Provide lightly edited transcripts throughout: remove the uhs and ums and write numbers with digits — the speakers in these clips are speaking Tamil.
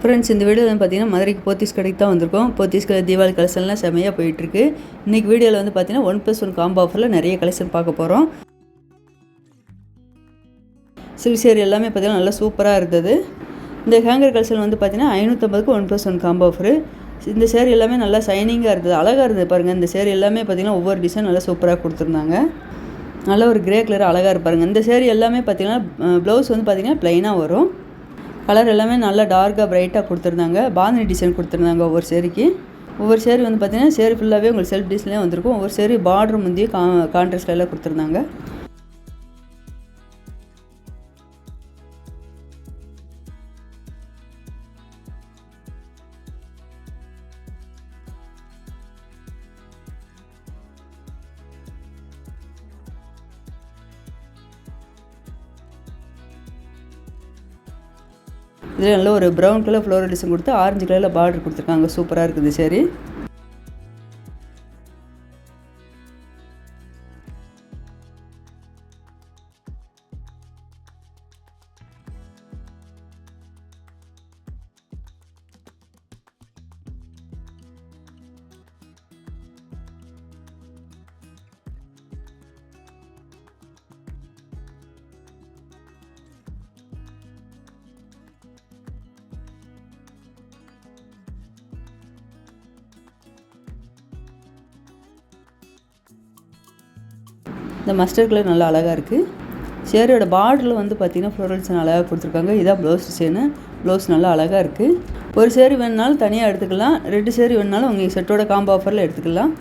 ஃப்ரெண்ட்ஸ், இந்த வீடியோவில் வந்து பார்த்தீங்கன்னா மதுரைக்கு போத்தீஸ் கடைக்கு தான் வந்திருக்கோம். போத்தீஸ் கடை தீபாவளி கலெக்ஷன்லாம் செம்மையாக போயிட்டுருக்கு. இன்றைக்கி வீடியோவில் வந்து பார்த்தீங்கன்னா 1+1 காம்போ ஆஃபரில் நிறைய கலெக்ஷன் பார்க்க போகிறோம். சில்க் சேரி எல்லாமே பார்த்தீங்கன்னா நல்லா சூப்பராக இருந்தது. இந்த ஹேங்கர் கலெக்ஷன் வந்து பார்த்தீங்கன்னா 550க்கு 1+1 காம்போ ஆஃபரு. இந்த சேரீ எல்லாமே நல்லா ஷைனிங்காக இருந்தது, அழகாக இருந்தது பாருங்கள். இந்த சேரீ எல்லாமே பார்த்தீங்கன்னா ஒவ்வொரு டிசைன் நல்லா சூப்பராக கொடுத்துருந்தாங்க. நல்ல ஒரு கிரே கலர் அழகாக இருப்பாருங்க. இந்த சேரீ எல்லாமே பார்த்தீங்கன்னா ப்ளவுஸ் வந்து பார்த்தீங்கன்னா ப்ளைனாக வரும். கலர் எல்லாமே நல்லா டார்க்காக பிரைட்டாக கொடுத்துருந்தாங்க. பாந்தினி டிசைன் கொடுத்துருந்தாங்க ஒவ்வொரு சேரீக்கு. ஒவ்வொரு சேரீ வந்து பார்த்தீங்கன்னா சேரீ ஃபுல்லாகவே உங்களுக்கு செல்ஃப் டிசைன்லேயே வந்திருக்கும். ஒவ்வொரு சேரீ பார்டர் முந்தைய கான்ட்ராஸ்ட் எல்லாம் கொடுத்துருந்தாங்க. இதில் நல்ல ஒரு ப்ரௌன் கலர் ஃப்ளோரல் டிசைன் கொடுத்து ஆரஞ்சு கலரில் பார்டர் கொடுத்துருக்காங்க. சூப்பராக இருக்குது சேரீ. இந்த மஸ்டர்ட் கலர் நல்லா அழகாக இருக்குது. சேரீயோட பார்டரில் வந்து பார்த்திங்கன்னா ஃப்ளோரல் டிசைன் அழகாக கொடுத்துருக்காங்க. இதான் ப்ளவுஸ் டிசைனு. ப்ளவுஸ் நல்லா அழகாக இருக்குது. ஒரு சேரீ வேணுனாலும் தனியாக எடுத்துக்கலாம், 2 சேரீ வேணுனாலும் உங்களுக்கு செட்டோட காம்போ ஆஃபரில் எடுத்துக்கலாம்.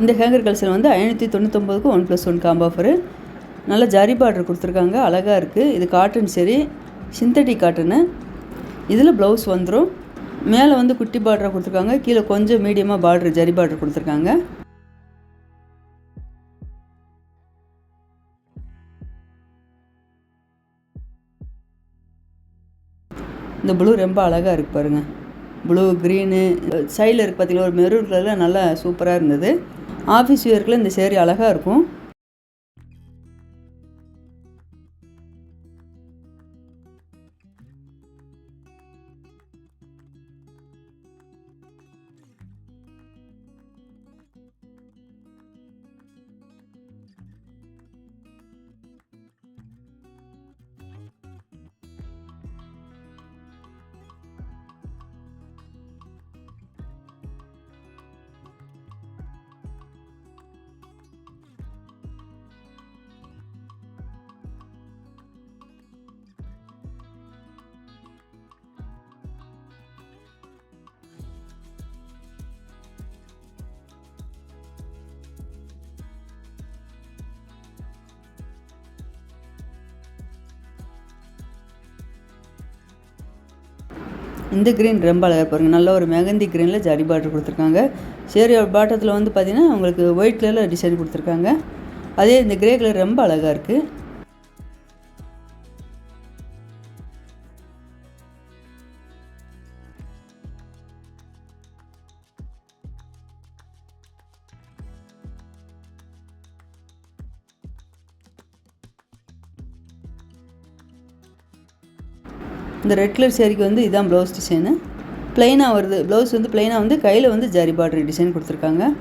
இந்த ஹேங்கர் கலெக்ஷன் வந்து 599க்கு 1+1 காம்போ ஆஃபரு. நல்ல ஜரி பார்டர் கொடுத்துருக்காங்க, அழகாக இருக்குது. இது காட்டன் சேரீ, சிந்தட்டிக் காட்டனு. இதில் ப்ளவுஸ் வந்துடும். மேலே வந்து குட்டி பார்டராக கொடுத்துருக்காங்க, கீழே கொஞ்சம் மீடியமாக பார்டர் ஜரி பார்டர் கொடுத்துருக்காங்க. இந்த ப்ளூ ரொம்ப அழகாக இருக்குது பாருங்கள். ப்ளூ க்ரீனு சைடில் இருக்குது பார்த்தீங்கன்னா ஒரு மெரூன் கலரில் நல்லா சூப்பராக இருந்தது. ஆஃபீஸ் வியர்க்கில் இந்த சேரீ அழகாக இருக்கும். இந்த க்ரீன் ரொம்ப அழகாக பாருங்கள். நல்ல ஒரு மெகந்தி க்ரீனில் ஜரி பார்டர் கொடுத்துருக்காங்க. சேரீயோட பாட்டத்தில் வந்து பார்த்திங்கன்னா உங்களுக்கு ஒயிட் கலரில் டிசைன் கொடுத்துருக்காங்க. அதே இந்த கிரே கலர் ரொம்ப அழகாக இருக்குது. இந்த ரெட் கலர் சேரீக்கு வந்து இதான் ப்ளவுஸ் டிசைனு. ப்ளைனாக வருது. ப்ளவுஸ் வந்து ப்ளைனாக வந்து கையில் வந்து ஜரி பார்டர் டிசைன் கொடுத்துருக்காங்க.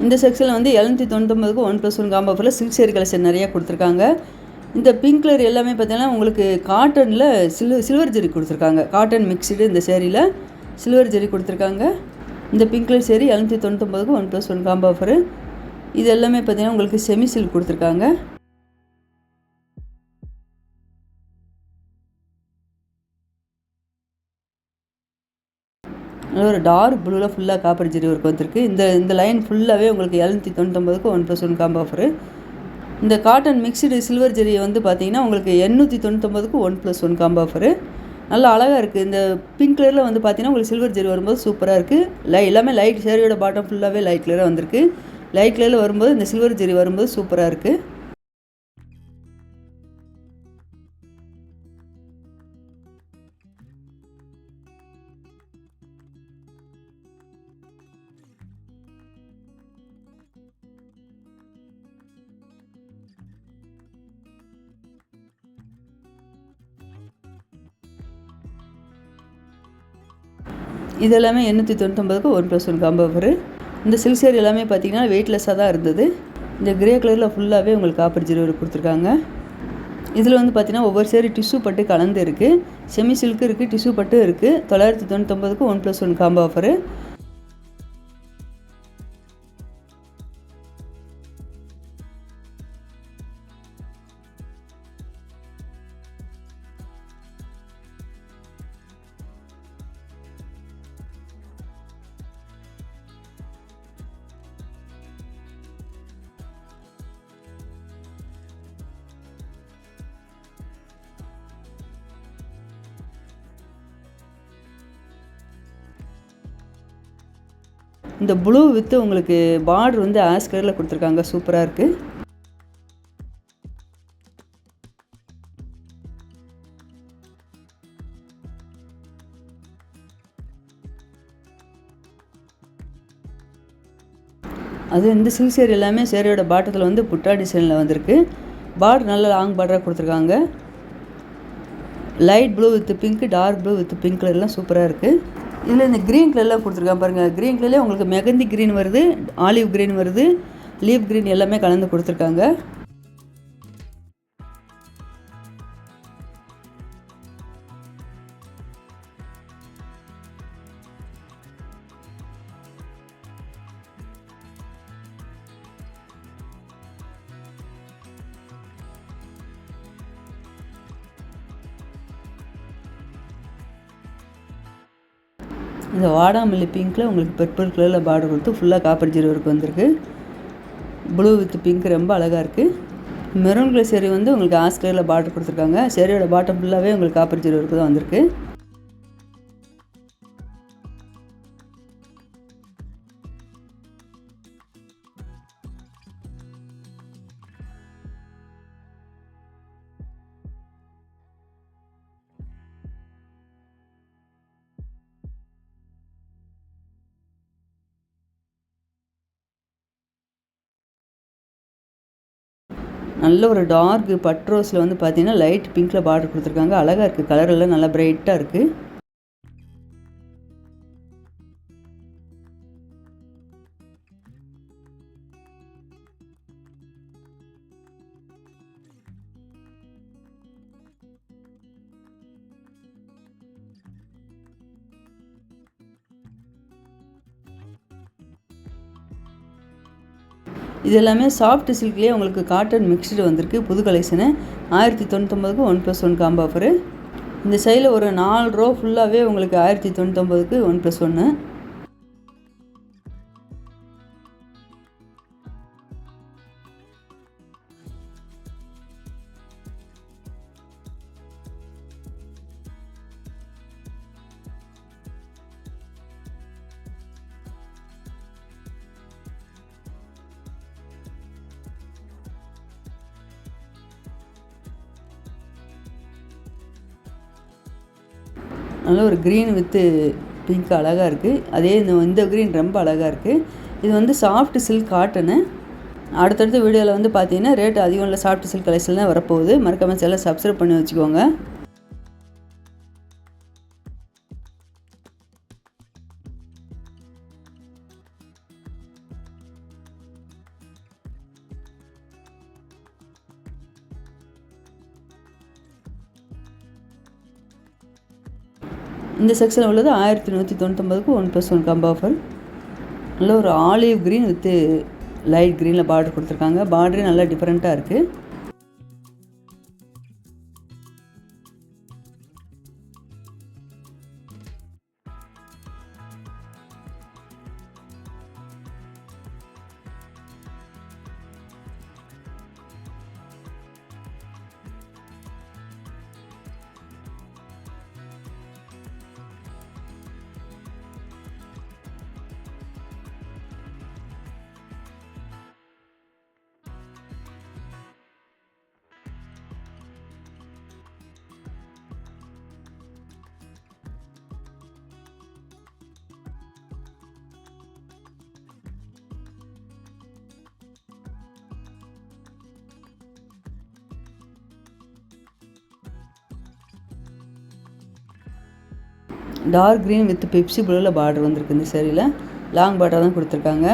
இந்த செக்ஷனில் வந்து 799க்கு 1+1 காம்போ ஆஃபரில் சில்க் சேரீ கலெக்ஷன் நிறையா கொடுத்துருக்காங்க. இந்த பிங்க் கலர் எல்லாமே பார்த்தீங்கன்னா உங்களுக்கு காட்டனில் சில்வர் ஜெரி கொடுத்துருக்காங்க. காட்டன் மிக்ஸ்டு இந்த சேரீயில் சில்வர் ஜெரி கொடுத்துருக்காங்க. இந்த பிங்க் கலர் சேரீ 799க்கு 1+1 காம்போ ஆஃபரு. இது எல்லாமே பார்த்தீங்கன்னா உங்களுக்கு செமி சில்க் கொடுத்துருக்காங்க. ஒரு டார்க் ப்ளூவில் ஃபுல்லாக காப்பர் ஜெரி ஒர்க் வந்துருக்கு. இந்த லைன் ஃபுல்லாகவே உங்களுக்கு 799க்கு 1+1 காம்போ ஆஃபரு. இந்த காட்டன் மிக்ஸ்டு சில்வர் ஜெரியை வந்து பார்த்தீங்கன்னா உங்களுக்கு 899க்கு 1+1 காம்போ ஆஃபரு. நல்லா அழகாக இருக்குது. இந்த பிங்க் கலரில் வந்து பார்த்தீங்கன்னா உங்களுக்கு சில்வர் ஜெரி வரும்போது சூப்பராக இருக்குது. எல்லாமே லைட் சேரீயோட பாட்டம் ஃபுல்லாகவே லைட் கலராக வந்திருக்கு. லைட் கலரில் வரும்போது இந்த சில்வர் ஜெரி வரும்போது சூப்பராக இருக்குது. இது எல்லாமே 899க்கு 1+1 காம்போ ஆஃபரு. இந்த சில்க் சேரீ எல்லாமே பார்த்தீங்கன்னா வெயிட்லெஸ்ஸாக தான் இருந்தது. இந்த கிரே கலரில் ஃபுல்லாகவே உங்களுக்கு காப்பர் ஜெரி ஒர்க் கொடுத்துருக்காங்க. இதில் வந்து பார்த்தீங்கன்னா ஒவ்வொரு சேரீ டிஷ்யூ பட்டு கலந்து இருக்குது. செமி சில்க்கு இருக்குது, டிஷ்யூ பட்டு இருக்குது. 999க்கு 1+1 காம்போ ஆஃபரு. இந்த ப்ளூ வித்து உங்களுக்கு பார்டர் வந்து ஆஷ் கலரில் கொடுத்துருக்காங்க. சூப்பராக இருக்குது. அது இந்த சில்க் சேரீ எல்லாமே சேரீயோட பாட்டத்தில் வந்து புட்டா டிசைனில் வந்திருக்கு. பார்டர் நல்ல லாங் பார்டராக கொடுத்துருக்காங்க. Light blue with pink, dark blue with pink கலர்லாம் சூப்பராக இருக்குது. இதில் இந்த க்ரீன் கலர்லாம் கொடுத்துருக்காங்க பாருங்கள். க்ரீன் கலர்லேயே உங்களுக்கு மெகந்தி க்ரீன் வருது, ஆலிவ் க்ரீன் வருது, லீவ் க்ரீன் எல்லாமே கலந்து கொடுத்துருக்காங்க. இந்த வாடாமல்லி பிங்க்கில் உங்களுக்கு பர்பிள் கலரில் பார்டர் கொடுத்து ஃபுல்லாக காப்பர் ஜெரி ஒர்க் வந்திருக்கு. ப்ளூ வித் பிங்க் ரொம்ப அழகாக இருக்குது. மெரூன் கலர் சேரீ வந்து உங்களுக்கு ஆஷ் கலரில் பார்டர் கொடுத்துருக்காங்க. சேரீயோட பாட்டம் ஃபுல்லாகவே உங்களுக்கு காப்பர் ஜெரி ஒர்க் தான் வந்திருக்கு. நல்ல ஒரு டார்க் பட் ரோஸில் வந்து பார்த்தீங்கன்னா லைட் பிங்க்கில் பார்டர் கொடுத்துருக்காங்க. அழகாக இருக்குது. கலர் எல்லாம் நல்லா பிரைட்டாக இருக்குது. இது எல்லாமே சாஃப்ட் சில்க்லேயே உங்களுக்கு காட்டன் மிக்ஸ்டு வந்திருக்கு. புது கலெக்ஷனு 1099க்கு 1+1 காம்போ ஆஃபரு. இந்த சைடில் ஒரு 4 ரோ ஃபுல்லாகவே உங்களுக்கு 1099க்கு 1+1. நல்ல ஒரு க்ரீன் வித்து பிங்க் அழகாக இருக்குது. அதே இந்த க்ரீன் ரொம்ப அழகாக இருக்குது. இது வந்து சாஃப்ட் சில்க் காட்டனு. அடுத்தடுத்த வீடியோவில் வந்து பார்த்தீங்கன்னா ரேட் அதிகம் இல்லை சாஃப்ட் சில்க் கலெக்ஷன் தான் வரப்போகுது. மறக்காமல் சேனலை சப்ஸ்கிரைப் பண்ணி வச்சுக்கோங்க. இந்த செக்ஷனில் உள்ளது 1199க்கு 1+1 காம்போ ஆஃபர். நல்ல ஒரு ஆலிவ் க்ரீன் வித்து லைட் க்ரீனில் பார்டர் கொடுத்துருக்காங்க. பார்டரே நல்லா டிஃப்ரெண்ட்டாக இருக்குது. டார்க் க்ரீன் வித் பெப்சி ப்ளூவில் பார்டர் வந்திருக்கு. இந்த சேரீயில் லாங் பார்டர் தான் கொடுத்துருக்காங்க.